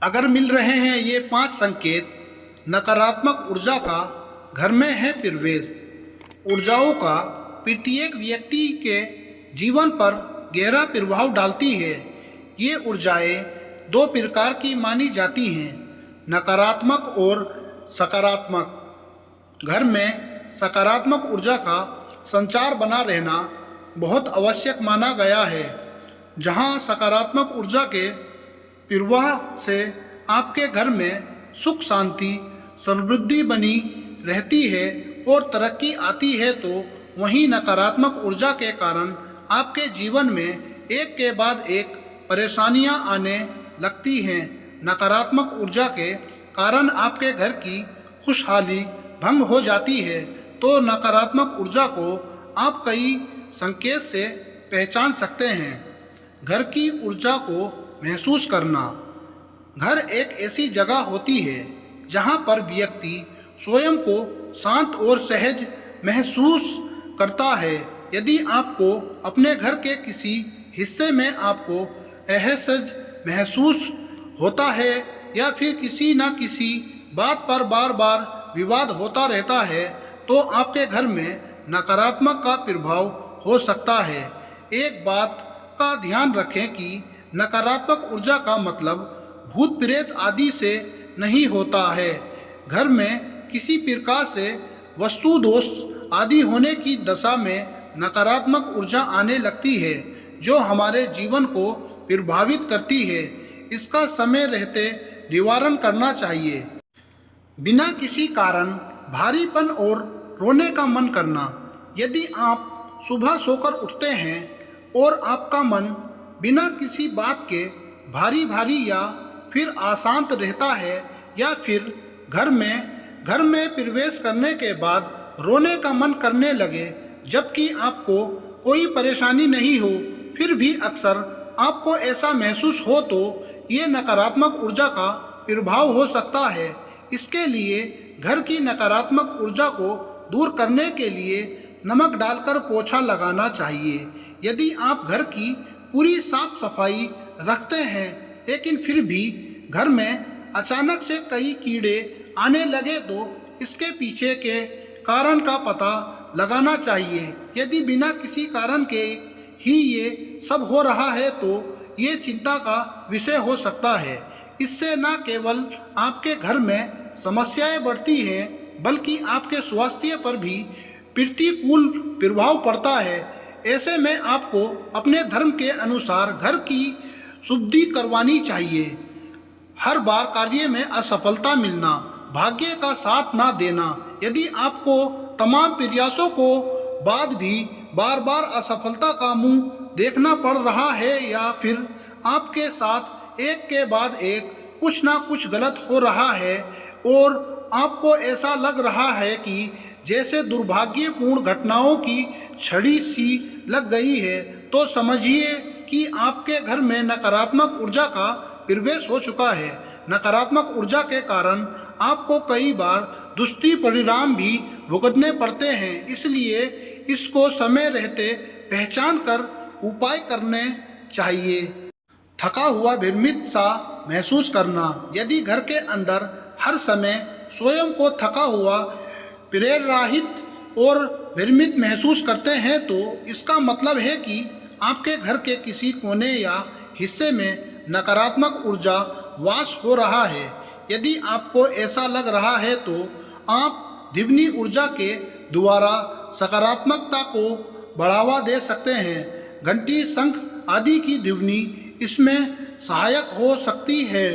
अगर मिल रहे हैं ये 5 संकेत नकारात्मक ऊर्जा का घर में है प्रवेश। ऊर्जाओं का प्रत्येक व्यक्ति के जीवन पर गहरा प्रभाव डालती है। ये ऊर्जाएं 2 प्रकार की मानी जाती हैं, नकारात्मक और सकारात्मक। घर में सकारात्मक ऊर्जा का संचार बना रहना बहुत आवश्यक माना गया है। जहां सकारात्मक ऊर्जा के प्रवाह से आपके घर में सुख शांति समृद्धि बनी रहती है और तरक्की आती है, तो वहीं नकारात्मक ऊर्जा के कारण आपके जीवन में एक के बाद एक परेशानियां आने लगती हैं। नकारात्मक ऊर्जा के कारण आपके घर की खुशहाली भंग हो जाती है, तो नकारात्मक ऊर्जा को आप कई संकेत से पहचान सकते हैं। घर की ऊर्जा को महसूस करना। घर एक ऐसी जगह होती है जहां पर व्यक्ति स्वयं को शांत और सहज महसूस करता है। यदि आपको अपने घर के किसी हिस्से में आपको असहज महसूस होता है या फिर किसी न किसी बात पर बार बार विवाद होता रहता है, तो आपके घर में नकारात्मक का प्रभाव हो सकता है। एक बात का ध्यान रखें कि नकारात्मक ऊर्जा का मतलब भूत प्रेत आदि से नहीं होता है। घर में किसी प्रकार से वस्तु दोष आदि होने की दशा में नकारात्मक ऊर्जा आने लगती है, जो हमारे जीवन को प्रभावित करती है। इसका समय रहते निवारण करना चाहिए। बिना किसी कारण भारीपन और रोने का मन करना। यदि आप सुबह सोकर उठते हैं और आपका मन बिना किसी बात के भारी भारी या फिर अशांत रहता है, या फिर घर में प्रवेश करने के बाद रोने का मन करने लगे, जबकि आपको कोई परेशानी नहीं हो, फिर भी अक्सर आपको ऐसा महसूस हो, तो ये नकारात्मक ऊर्जा का प्रभाव हो सकता है। इसके लिए घर की नकारात्मक ऊर्जा को दूर करने के लिए नमक डालकर पोछा लगाना चाहिए। यदि आप घर की पूरी साफ सफाई रखते हैं, लेकिन फिर भी घर में अचानक से कई कीड़े आने लगे, तो इसके पीछे के कारण का पता लगाना चाहिए। यदि बिना किसी कारण के ही ये सब हो रहा है, तो ये चिंता का विषय हो सकता है। इससे न केवल आपके घर में समस्याएं बढ़ती हैं, बल्कि आपके स्वास्थ्य पर भी प्रतिकूल प्रभाव पड़ता है। ऐसे में आपको अपने धर्म के अनुसार घर की शुद्धि करवानी चाहिए। हर बार कार्य में असफलता मिलना, भाग्य का साथ ना देना। यदि आपको तमाम प्रयासों को बाद भी बार बार असफलता का मुंह देखना पड़ रहा है, या फिर आपके साथ एक के बाद एक कुछ ना कुछ गलत हो रहा है और आपको ऐसा लग रहा है कि जैसे दुर्भाग्यपूर्ण घटनाओं की छड़ी सी लग गई है, तो समझिए कि आपके घर में नकारात्मक ऊर्जा का प्रवेश हो चुका है। नकारात्मक ऊर्जा के कारण आपको कई बार दुष्परिणाम भी भुगतने पड़ते हैं, इसलिए इसको समय रहते पहचान कर उपाय करने चाहिए। थका हुआ भ्रमित सा महसूस करना। यदि घर के अंदर हर समय स्वयं को थका हुआ प्रेरित और भ्रमित महसूस करते हैं, तो इसका मतलब है कि आपके घर के किसी कोने या हिस्से में नकारात्मक ऊर्जा वास हो रहा है। यदि आपको ऐसा लग रहा है, तो आप द्विगुनी ऊर्जा के द्वारा सकारात्मकता को बढ़ावा दे सकते हैं। घंटी, शंख आदि की ध्वनि इसमें सहायक हो सकती है।